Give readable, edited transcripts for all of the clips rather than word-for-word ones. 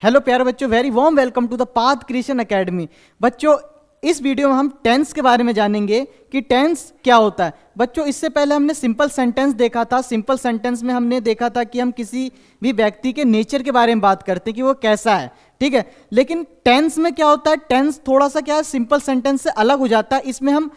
Hello प्यारे बच्चों, very warm welcome to the path creation academy. बच्चों, इस वीडियो में हम टेंस के बारे में जानेंगे कि टेंस क्या होता है। बच्चों, इससे पहले हमने सिंपल सेंटेंस देखा था। सिंपल सेंटेंस में हमने देखा था कि हम किसी भी व्यक्ति के नेचर के बारे में बात करते हैं कि वो कैसा है, ठीक है। लेकिन टेंस में क्या होता है, टेंस थोड़ा सा क्या है, सिंपल सेंटेंस से अलग हो जाता है। इसमें हम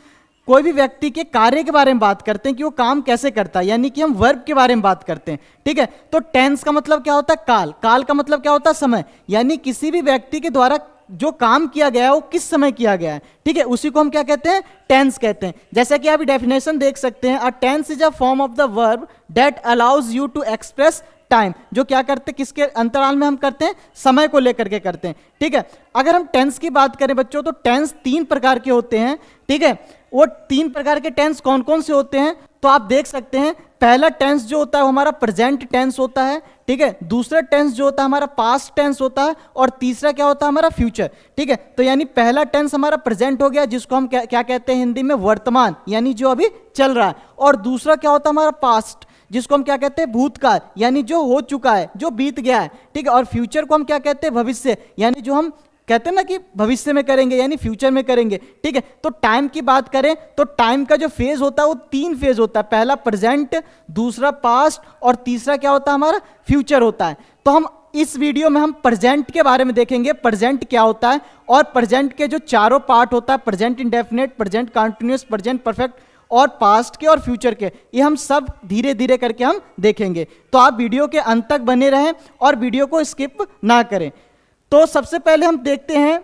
कोई भी व्यक्ति के कार्य के बारे में बात करते हैं कि वो काम कैसे करता है, यानी कि हम वर्ब के बारे में बात करते हैं, ठीक है। तो टेंस का मतलब क्या होता है, काल। काल का मतलब क्या होता है, समय, यानी किसी भी व्यक्ति के द्वारा जो काम किया गया है वो किस समय किया गया है, ठीक है, उसी को हम क्या कहते हैं, टेंस कहते हैं। जैसा कि आप डेफिनेशन देख सकते हैं, a tense is a form of the verb that allows you to express time. जो क्या करते हैं, किसके अंतराल में हम करते हैं, समय को लेकर के करते हैं, ठीक है। अगर हम टेंस की बात करें बच्चों, तो टेंस 3 प्रकार के होते हैं, ठीक है। वो 3 प्रकार के टेंस कौन कौन से होते हैं, तो आप देख सकते हैं। पहला टेंस जो होता है वो हमारा प्रेजेंट टेंस होता है, ठीक है। दूसरा टेंस जो होता है हमारा पास्ट टेंस होता है, और तीसरा क्या होता है, हमारा फ्यूचर, ठीक है। तो यानी पहला टेंस हमारा प्रेजेंट हो गया, जिसको हम क्या कहते हैं हिंदी में, वर्तमान, यानी जो अभी चल रहा है। और दूसरा क्या होता है हमारा पास्ट, जिसको हम क्या कहते हैं, भूतकाल, यानी जो हो चुका है, जो बीत गया है, ठीक है। और फ्यूचर को हम क्या कहते हैं, भविष्य, यानी जो हम कहते हैं ना कि भविष्य में करेंगे, यानी फ्यूचर में करेंगे, ठीक है। तो टाइम की बात करें तो टाइम का जो फेज होता है वो 3 फेज होता है। पहला प्रेजेंट, दूसरा पास्ट, और तीसरा क्या होता है, हमारा फ्यूचर होता है। तो हम इस वीडियो में हम प्रेजेंट के बारे में देखेंगे, प्रेजेंट क्या होता है, और प्रेजेंट के जो चारों पार्ट होता है, present indefinite, present continuous, present perfect, और पास्ट के और फ्यूचर के, ये हम सब धीरे धीरे करके हम देखेंगे। तो आप वीडियो के अंत तक बने रहें और वीडियो को स्किप ना करें। तो सबसे पहले हम देखते हैं,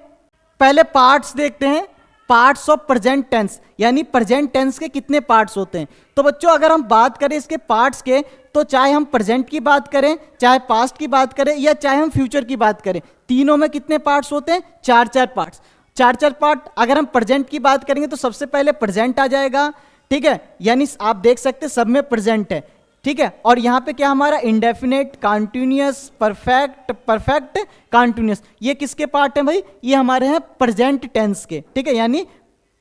पहले पार्ट्स देखते हैं, पार्ट्स ऑफ प्रेजेंट टेंस, यानी प्रेजेंट टेंस के कितने पार्ट्स होते हैं। तो बच्चों, अगर हम बात करें इसके पार्ट्स के, तो चाहे हम प्रेजेंट की बात करें, चाहे पास्ट की बात करें, या चाहे हम फ्यूचर की बात करें, तीनों में कितने पार्ट्स होते हैं, 4 पार्ट्स, 4 पार्ट। अगर हम प्रेजेंट की बात करेंगे तो सबसे पहले प्रेजेंट आ जाएगा, ठीक है, यानी आप देख सकते हैं सब में प्रेजेंट है, ठीक है। और यहां पे क्या हमारा indefinite, continuous, perfect, perfect continuous, ये किसके पार्ट हैं भाई, ये हमारे हैं प्रेजेंट टेंस के, ठीक है, यानी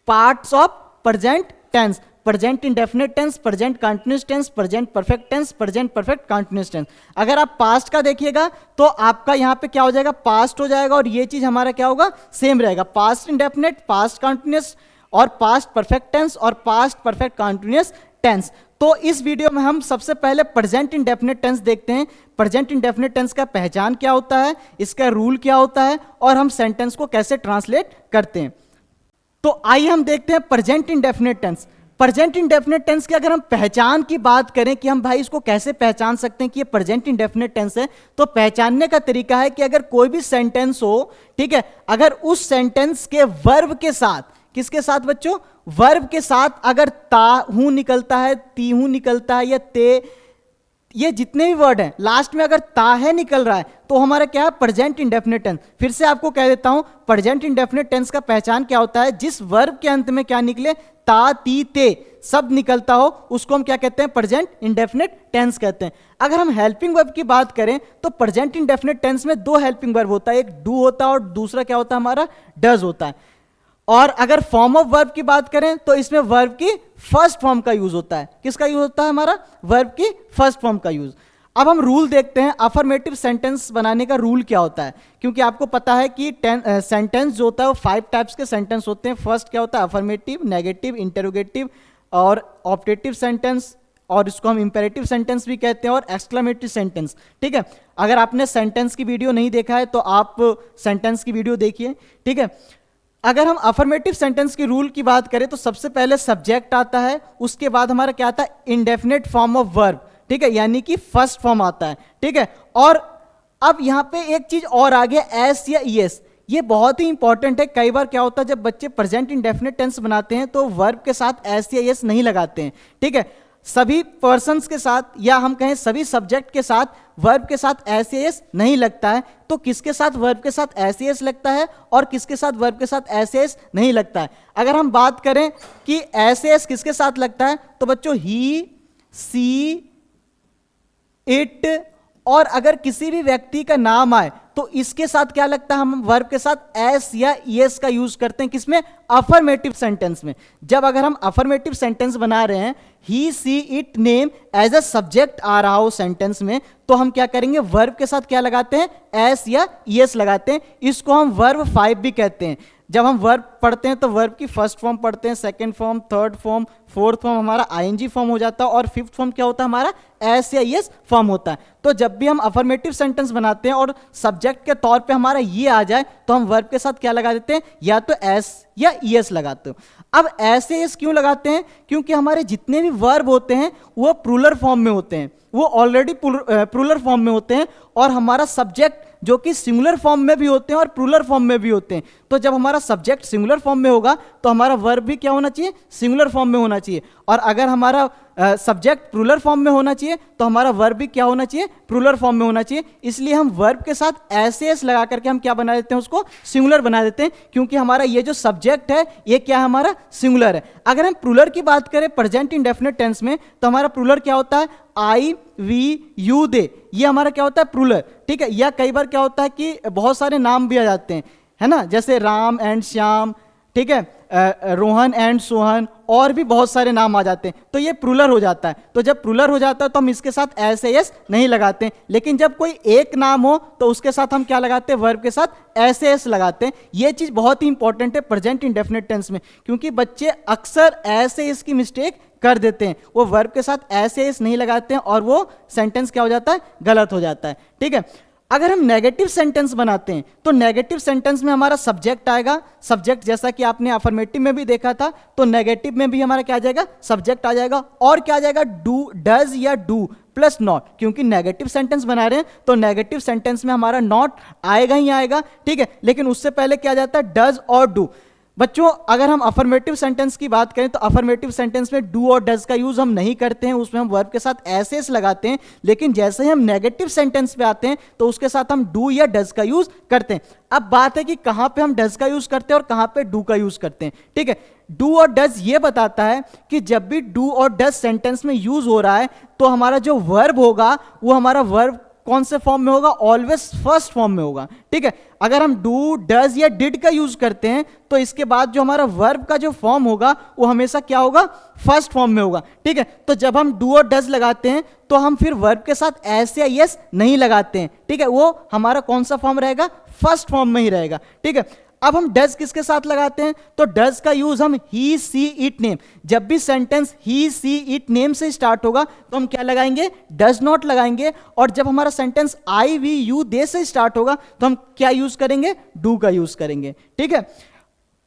parts of present tense, present indefinite tense, present continuous tense, present perfect tense, present perfect continuous tense. अगर आप पास्ट का देखिएगा तो आपका यहां पे क्या हो जाएगा, पास्ट हो जाएगा, और ये चीज हमारा क्या होगा, सेम रहेगा, पास्ट इंडेफिनेट, पास्ट कंटिन्यूअस, और पास्ट परफेक्ट टेंस, और पास्ट परफेक्ट कंटिन्यूअस टेंस। तो इस वीडियो में हम सबसे पहले प्रेजेंट इंडेफिनिट टेंस देखते हैं। प्रेजेंट इंडेफिनिट टेंस का पहचान क्या होता है, इसका रूल क्या होता है, और हम सेंटेंस को कैसे ट्रांसलेट करते हैं। तो आइए हम देखते हैं present indefinite tense. Present indefinite tense की अगर हम पहचान की बात करें कि हम भाई इसको कैसे पहचान सकते हैं कि ये प्रेजेंट इंडेफिनिट टेंस है, तो पहचानने का तरीका है कि अगर कोई भी सेंटेंस हो, ठीक है, अगर उस सेंटेंस के वर्ब के साथ, किसके साथ बच्चों, वर्ब के साथ अगर ता हूं निकलता है, ती हूं निकलता है, या ते, ये जितने भी वर्ड हैं लास्ट में अगर ता है निकल रहा है, तो हमारा क्या है, प्रेजेंट इंडेफिनिट टेंस। फिर से आपको कह देता हूं, प्रेजेंट इंडेफिनिट टेंस का पहचान क्या होता है, जिस वर्ब के अंत में क्या निकले, ता, ती, ते सब निकलता हो, उसको हम क्या कहते हैं, प्रेजेंट इंडेफिनिट टेंस कहते हैं। अगर हम हेल्पिंग वर्ब की बात करें तो प्रेजेंट इंडेफिनिट टेंस में 2 हेल्पिंग वर्ब होता है, एक डू होता है और दूसरा क्या होता है, हमारा डज होता है। और अगर फॉर्म ऑफ वर्ब की बात करें तो इसमें वर्ब की फर्स्ट फॉर्म का यूज होता है। किसका यूज होता है, हमारा वर्ब की फर्स्ट फॉर्म का यूज। अब हम रूल देखते हैं, अफर्मेटिव सेंटेंस बनाने का रूल क्या होता है, क्योंकि आपको पता है कि सेंटेंस जो होता है वो 5 टाइप्स के सेंटेंस होते हैं। फर्स्ट क्या होता है, अफर्मेटिव, नेगेटिव, इंटरोगेटिव, और ऑप्टेटिव सेंटेंस, और इसको हम इंपेरेटिव सेंटेंस भी कहते हैं, और एक्सक्लेमेटरी सेंटेंस, ठीक है। अगर आपने सेंटेंस की वीडियो नहीं देखा है तो आप सेंटेंस की वीडियो देखिए, ठीक है। अगर हम अफर्मेटिव सेंटेंस की रूल की बात करें तो सबसे पहले सब्जेक्ट आता है, उसके बाद हमारा क्या आता है, इंडेफिनिट फॉर्म ऑफ वर्ब, ठीक है, यानी कि फर्स्ट फॉर्म आता है, ठीक है। और अब यहां पे एक चीज और आ गया, एस या ईएस, ये बहुत ही इंपॉर्टेंट है। कई बार क्या होता है, जब बच्चे प्रेजेंट इंडेफिनिट टेंस बनाते हैं तो वर्ब के साथ एस या ईएस नहीं लगाते हैं, ठीक है। सभी पर्सन्स के साथ, या हम कहें सभी सब्जेक्ट के साथ वर्ब के साथ एस एस नहीं लगता है। तो किसके साथ वर्ब के साथ एस एस लगता है और किसके साथ वर्ब के साथ एस एस नहीं लगता है। अगर हम बात करें कि एस एस किसके साथ लगता है, तो बच्चों ही, सी, इट, और अगर किसी भी व्यक्ति का नाम आए तो इसके साथ क्या लगता है, हम वर्ब के साथ एस या ईएस का यूज करते हैं किसमें, अफर्मेटिव सेंटेंस में। जब अगर हम अफर्मेटिव सेंटेंस बना रहे हैं, he see it name as a subject आ रहा हो सेंटेंस में, तो हम क्या करेंगे, वर्ब के साथ क्या लगाते हैं, एस या ईएस लगाते हैं। इसको हम वर्ब 5 भी कहते हैं। जब हम वर्ब पढ़ते हैं तो वर्ब की फर्स्ट फॉर्म पढ़ते हैं, second form, third form, fourth form हमारा आईएनजी फॉर्म हो जाता है, और फिफ्थ फॉर्म क्या होता है हमारा, एस या ईएस फॉर्म होता है। तो जब भी हम अफर्मेटिव सेंटेंस बनाते हैं और सब्जेक्ट के तौर पे हमारा ये आ जाए, तो हम वर्ब के साथ क्या लगा देते हैं, या तो एस या ईएस लगाते हो। अब एस या ईएस क्यों लगाते हैं, क्योंकि हमारे जितने भी वर्ब होते हैं वो प्लूरल फॉर्म में होते हैं, वो ऑलरेडी प्लूरल फॉर्म में होते हैं, और हमारा सब्जेक्ट जो कि सिंगुलर फॉर्म में भी होते हैं और प्लूरल फॉर्म में भी होते हैं। तो जब हमारा सब्जेक्ट सिंगुलर फॉर्म में होगा तो हमारा वर्ब भी क्या होना चाहिए, सिंगुलर फॉर्म में होना चाहिए। और अगर हमारा सब्जेक्ट प्लूरल फॉर्म में होना चाहिए तो हमारा वर्ब भी क्या होना चाहिए, प्लूरल फॉर्म में होना चाहिए। इसलिए हम वर्ब के साथ एस लगा करके हम क्या बना देते हैं, उसको सिंगुलर बना देते हैं, क्योंकि हमारा ये जो सब्जेक्ट है ये क्या है, हमारा सिंगुलर है। अगर हम प्लूरल की बात करें प्रेजेंट इंडेफिनिट टेंस में, तो हमारा प्लूरल क्या होता है, आई वी यू दे, ये हमारा क्या होता है, प्लूरल। ठीक है, या कई बार क्या होता है कि बहुत सारे नाम भी आ जाते हैं, है ना, जैसे राम एंड श्याम, ठीक है, रोहन एंड सोहन, और भी बहुत सारे नाम आ जाते हैं, तो ये प्लूरल हो जाता है। तो जब प्लूरल हो जाता है तो हम इसके साथ एस एस नहीं लगाते हैं। लेकिन जब कोई एक नाम हो तो उसके साथ हम क्या लगाते हैं, वर्ब के साथ एस एस लगाते हैं। ये चीज़ बहुत ही इंपॉर्टेंट है प्रेजेंट इंडेफिनिट टेंस में, क्योंकि बच्चे अक्सर एस एस की मिस्टेक कर देते हैं, वो वर्ब के साथ एस एस नहीं लगाते हैं और वो सेंटेंस क्या हो जाता है, गलत हो जाता है। ठीक है, अगर हम नेगेटिव सेंटेंस बनाते हैं तो नेगेटिव सेंटेंस में हमारा सब्जेक्ट आएगा, सब्जेक्ट जैसा कि आपने अफर्मेटिव में भी देखा था, तो नेगेटिव में भी हमारा क्या आ जाएगा, सब्जेक्ट आ जाएगा, और क्या आ जाएगा, डू, डज या डू प्लस नॉट, क्योंकि नेगेटिव सेंटेंस बना रहे हैं तो नेगेटिव सेंटेंस में हमारा नॉट आएगा ही आएगा। ठीक है, लेकिन उससे पहले क्या आ जाता है, डज और डू। बच्चों अगर हम अफर्मेटिव सेंटेंस की बात करें तो अफर्मेटिव सेंटेंस में डू और डज का यूज हम नहीं करते हैं, उसमें हम वर्ब के साथ एस लगाते हैं। लेकिन जैसे ही हम नेगेटिव सेंटेंस पे आते हैं तो उसके साथ हम डू या डज का यूज करते हैं। अब बात है कि कहां पे हम डज का यूज करते हैं और कहां पे डू का यूज करते हैं। ठीक है, डू और डज ये बताता है कि जब भी डू और डज सेंटेंस में यूज हो रहा है तो हमारा जो वर्ब होगा वो हमारा वर्ब कौन से फॉर्म में होगा, ऑलवेज फर्स्ट फॉर्म में होगा। ठीक है, अगर हम डू, डज या डिड का यूज करते हैं तो इसके बाद जो हमारा वर्ब का जो फॉर्म होगा वो हमेशा क्या होगा, फर्स्ट फॉर्म में होगा। ठीक है, तो जब हम डू और डज लगाते हैं तो हम फिर वर्ब के साथ एस या यस नहीं लगाते हैं। ठीक है, वो हमारा कौन सा फॉर्म रहेगा, फर्स्ट फॉर्म में ही रहेगा। ठीक है, अब हम डज किसके साथ लगाते हैं, तो डज का यूज हम ही सी इट नेम, जब भी sentence he see it name से स्टार्ट होगा तो हम क्या लगाएंगे, डज नॉट लगाएंगे। और जब हमारा sentence I we you they से स्टार्ट होगा तो हम क्या यूज करेंगे, डू का यूज करेंगे। ठीक है,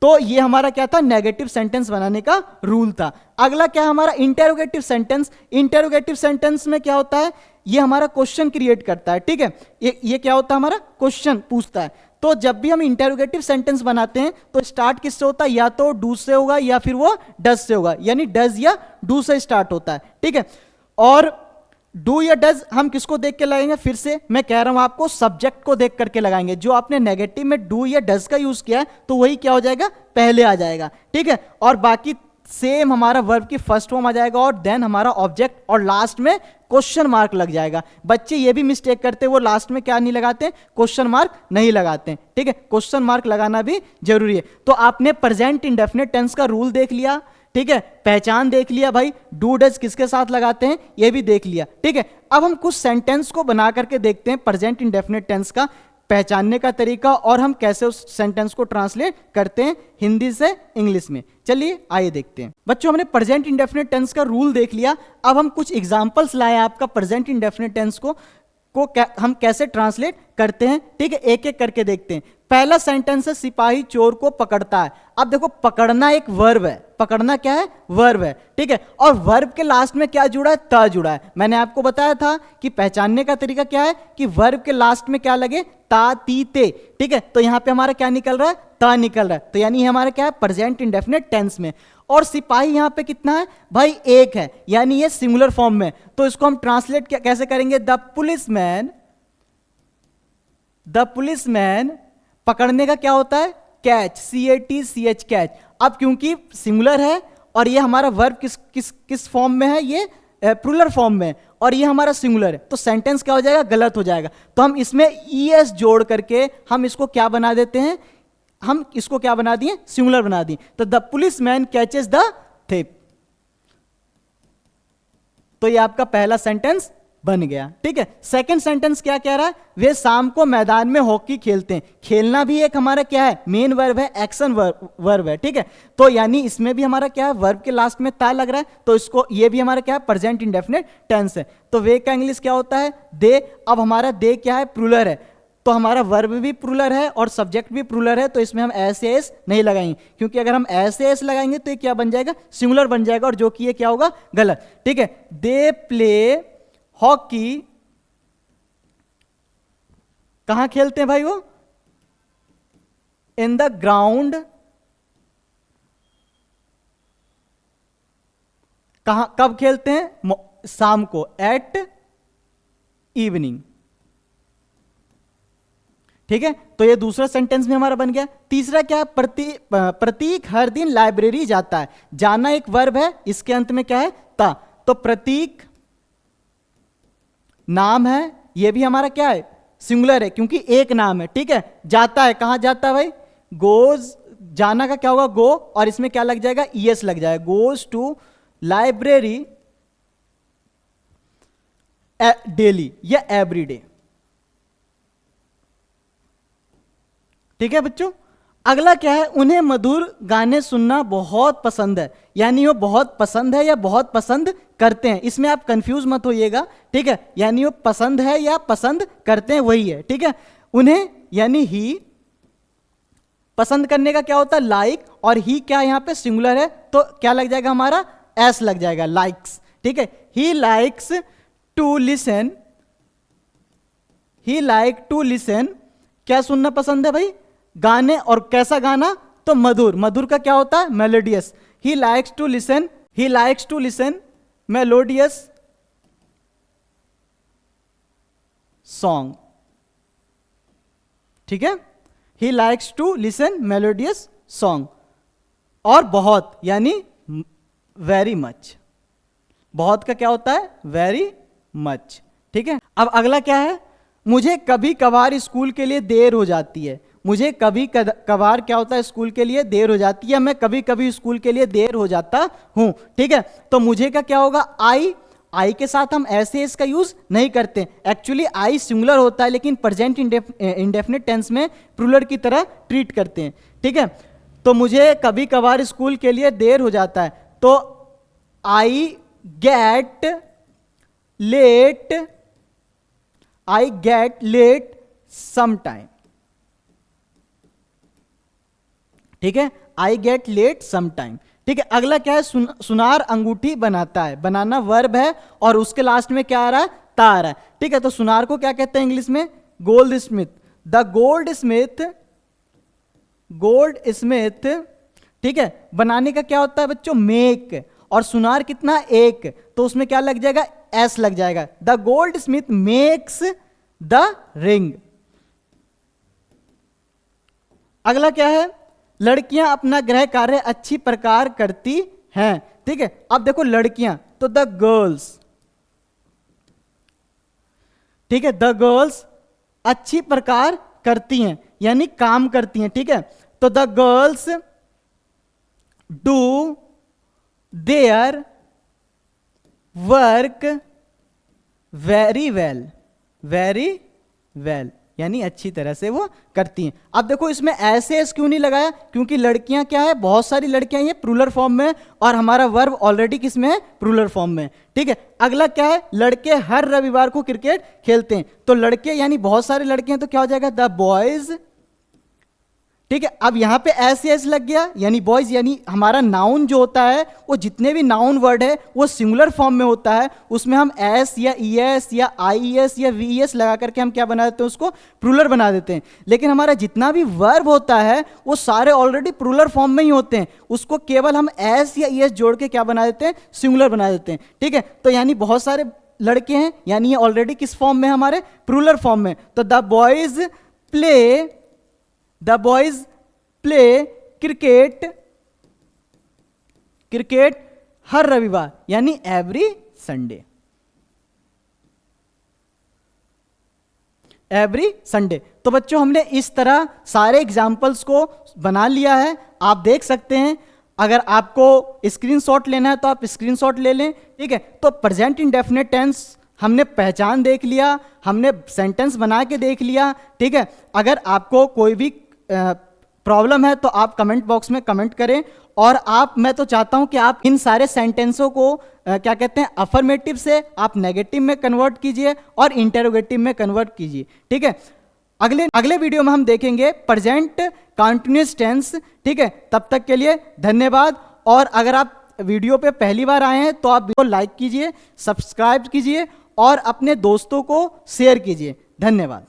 तो ये हमारा क्या था, नेगेटिव सेंटेंस बनाने का रूल था। अगला क्या है हमारा, इंटेरोगेटिव सेंटेंस। इंटेरोगेटिव सेंटेंस में क्या होता है, ये हमारा क्वेश्चन क्रिएट करता है। ठीक है, ये क्या होता है, हमारा क्वेश्चन पूछता है। तो जब भी हम इंटेरोगेटिव सेंटेंस बनाते हैं तो स्टार्ट किससे होता है, या तो डू से होगा या फिर वो डज से होगा, यानी डज या डू से स्टार्ट होता है। ठीक है, और डू या डज हम किसको देख के लगाएंगे, फिर से मैं कह रहा हूं आपको, सब्जेक्ट को देख करके लगाएंगे। जो आपने नेगेटिव में डू या डज का यूज किया है तो वही क्या हो जाएगा, पहले आ जाएगा। ठीक है, और बाकी सेम हमारा वर्ब की फर्स्ट फॉर्म आ जाएगा और देन हमारा ऑब्जेक्ट, और लास्ट में क्वेश्चन मार्क लग जाएगा। बच्चे ये भी मिस्टेक करते हैं, वो लास्ट में क्या नहीं लगाते, क्वेश्चन मार्क नहीं लगाते। ठीक है, क्वेश्चन मार्क लगाना भी जरूरी है। तो आपने प्रेजेंट इंडेफिनिट टेंस का रूल देख लिया। ठीक है, पहचान देख लिया भाई, डू डज किसके साथ लगाते हैं ये भी देख लिया। ठीक है, अब हम कुछ सेंटेंस को बना करके देखते हैं प्रेजेंट इंडेफिनिट टेंस का पहचानने का तरीका, और हम कैसे उस सेंटेंस को ट्रांसलेट करते हैं हिंदी से इंग्लिश में। चलिए आइए देखते हैं। बच्चों हमने प्रेजेंट इंडेफिनिट टेंस का रूल देख लिया, अब हम कुछ एग्जांपल्स लाए आपका प्रेजेंट इंडेफिनिट टेंस को हम कैसे ट्रांसलेट करते हैं। ठीक है, एक एक करके देखते हैं। पहला सेंटेंस है, सिपाही चोर को पकड़ता है। अब देखो, पकड़ना एक वर्ब है, पकड़ना क्या है, वर्ब है। ठीक है, और वर्ब के लास्ट में क्या जुड़ा है, ता जुड़ा है। मैंने आपको बताया था कि पहचानने का तरीका क्या है कि वर्ब के लास्ट में क्या लगे, ता ती ते। ठीक है, तो यहां पे हमारा क्या निकल रहा है, ता निकल रहा है, तो यानी हमारा क्या है, प्रेजेंट इंडेफिनिट टेंस में। और सिपाही यहां पे कितना है भाई, एक है, यानी ये सिंगुलर फॉर्म में। तो इसको हम ट्रांसलेट कैसे करेंगे, द पुलिसमैन, द पुलिसमैन, पकड़ने का क्या होता है, कैच, CATCH कैच। अब क्योंकि सिंगुलर है और ये हमारा वर्ब किस फॉर्म में है, ये प्लूरल फॉर्म में और ये हमारा सिंगुलर है, तो सेंटेंस क्या हो जाएगा, गलत हो जाएगा। तो हम इसमें ईएस जोड़ करके हम इसको क्या बना देते हैं, हम इसको क्या बना दिए, सिंगुलर बना दिए। तो the police man catches the thief, तो ये आपका पहला सेंटेंस बन गया। ठीक है, सेकंड सेंटेंस क्या कह रहा है, वे शाम को मैदान में हॉकी खेलते हैं। खेलना भी एक हमारा क्या है, मेन वर्ब है, एक्शन वर्ब है। ठीक है, तो यानी इसमें भी हमारा क्या है, वर्ब के लास्ट में ता लग रहा है, तो इसको ये भी हमारा क्या है, प्रेजेंट इंडेफिनिट टेंस है। तो वे का इंग्लिश क्या होता है, दे। अब हमारा दे क्या है, प्लूरल है, तो हमारा वर्ब भी प्लूरल है और सब्जेक्ट भी प्लूरल है, तो इसमें हम एस एस नहीं लगाएंगे, क्योंकि अगर हम एस एस लगाएंगे तो ये क्या बन जाएगा, सिंगुलर बन जाएगा, और जो कि ये क्या होगा, गलत। ठीक है, दे प्ले हॉकी, कहां खेलते हैं भाई वो, इन द ग्राउंड, कहां कब खेलते हैं, शाम को, एट इवनिंग। ठीक है, तो ये दूसरा सेंटेंस में हमारा बन गया। तीसरा क्या, प्रतीक हर दिन लाइब्रेरी जाता है। जाना एक वर्ब है, इसके अंत में क्या है, ता, तो प्रतीक नाम है, ये भी हमारा क्या है, सिंगुलर है, क्योंकि एक नाम है। ठीक है, जाता है, कहां जाता है भाई, गोज, जाना का क्या होगा, गो, और इसमें क्या लग जाएगा, ईएस लग जाएगा, गोज टू लाइब्रेरी डेली या एवरी डे। ठीक है बच्चों, अगला क्या है, उन्हें मधुर गाने सुनना बहुत पसंद है, यानी वो बहुत पसंद है या बहुत पसंद करते हैं, इसमें आप कंफ्यूज मत होइएगा। ठीक है, यानी वो पसंद है या पसंद करते हैं, वही है। ठीक है, उन्हें यानी ही, पसंद करने का क्या होता है, लाइक, और ही क्या यहां पे सिंगुलर है, तो क्या लग जाएगा हमारा, एस लग जाएगा, लाइक्स। ठीक है, he likes to listen, he likes to listen, क्या सुनना पसंद है भाई, गाने, और कैसा गाना, तो मधुर, मधुर का क्या होता है, melodious. He likes to listen, he likes to listen melodious song. ठीक है, he likes to listen melodious song, और बहुत यानी वेरी मच, बहुत का क्या होता है, वेरी मच। ठीक है, अब अगला क्या है, मुझे कभी कभार स्कूल के लिए देर हो जाती है। मुझे कभी कभार क्या होता है, स्कूल के लिए देर हो जाती है, मैं कभी कभी स्कूल के लिए देर हो जाता हूं। ठीक है, तो मुझे का क्या होगा, आई, आई के साथ हम ऐसे इसका यूज नहीं करते, एक्चुअली आई सिंगुलर होता है, लेकिन प्रेजेंट इंडेफिनिट टेंस में प्लूरल की तरह ट्रीट करते हैं। ठीक है, तो मुझे कभी कभार स्कूल के लिए देर हो जाता है, तो I get late, I get late sometime. ठीक है, आई गेट लेट समटाइम। ठीक है, अगला क्या है, सुनार अंगूठी बनाता है, बनाना वर्ब है, और उसके लास्ट में क्या आ रहा है, ता आ रहा है। ठीक है, तो सुनार को क्या कहते हैं इंग्लिश में, gold Smith, the gold Smith, gold Smith. ठीक है, बनाने का क्या होता है बच्चों, मेक, और सुनार कितना, एक, तो उसमें क्या लग जाएगा, एस लग जाएगा, the gold Smith makes the ring. अगला क्या है, लड़कियां अपना गृह कार्य अच्छी प्रकार करती हैं। ठीक है, अब देखो लड़कियां, तो द गर्ल्स। ठीक है, द गर्ल्स अच्छी प्रकार करती हैं, यानी काम करती हैं। ठीक है, तो the girls do their work very well, very well, यानी अच्छी तरह से वो करती हैं। अब देखो इसमें ऐसे एस क्यों नहीं लगाया, क्योंकि लड़कियां क्या है, बहुत सारी लड़कियां ये प्लूरल फॉर्म में, और हमारा वर्ब ऑलरेडी किस में है, प्लूरल फॉर्म में। ठीक है, अगला क्या है, लड़के हर रविवार को क्रिकेट खेलते हैं, तो लड़के यानी बहुत सारे लड़के हैं, तो क्या हो जाएगा, द बॉयज। ठीक है, अब यहां पे एस एस लग गया, यानी बॉयज, यानी हमारा नाउन जो होता है, वो जितने भी नाउन वर्ड है वो सिंगुलर फॉर्म में होता है, उसमें हम एस या ई एस या आई एस या वी एस लगा करके हम क्या बना देते हैं, उसको प्लूरल बना देते हैं। लेकिन हमारा जितना भी वर्ब होता है वो सारे ऑलरेडी प्लूरल फॉर्म में ही होते हैं, उसको केवल हम एस या ई एस जोड़ के क्या बना देते हैं, सिंगुलर बना देते हैं। ठीक है, तो यानी बहुत सारे लड़के हैं, यानी ये ऑलरेडी किस फॉर्म में, हमारे प्लूरल फॉर्म में। तो the boys play, the boys play cricket, cricket हर रविवार, यानी एवरी संडे। Every Sunday. तो बच्चों हमने इस तरह सारे एग्जाम्पल्स को बना लिया है, आप देख सकते हैं। अगर आपको स्क्रीनशॉट लेना है तो आप स्क्रीनशॉट ले लें, ठीक है। तो प्रेजेंट इंडेफिनिट टेंस हमने पहचान देख लिया, हमने सेंटेंस बना के देख लिया, ठीक है। अगर आपको कोई भी प्रॉब्लम है तो आप कमेंट बॉक्स में कमेंट करें। और मैं तो चाहता हूं कि आप इन सारे सेंटेंसों को क्या कहते हैं, अफर्मेटिव से आप नेगेटिव में कन्वर्ट कीजिए और इंटेरोगेटिव में कन्वर्ट कीजिए, ठीक है। अगले वीडियो में हम देखेंगे प्रेजेंट कंटीन्यूअस टेंस, ठीक है। तब तक के लिए धन्यवाद। और अगर आप वीडियो पे पहली बार आए हैं तो आप वीडियो लाइक कीजिए, सब्सक्राइब कीजिए और अपने दोस्तों को शेयर कीजिए। धन्यवाद।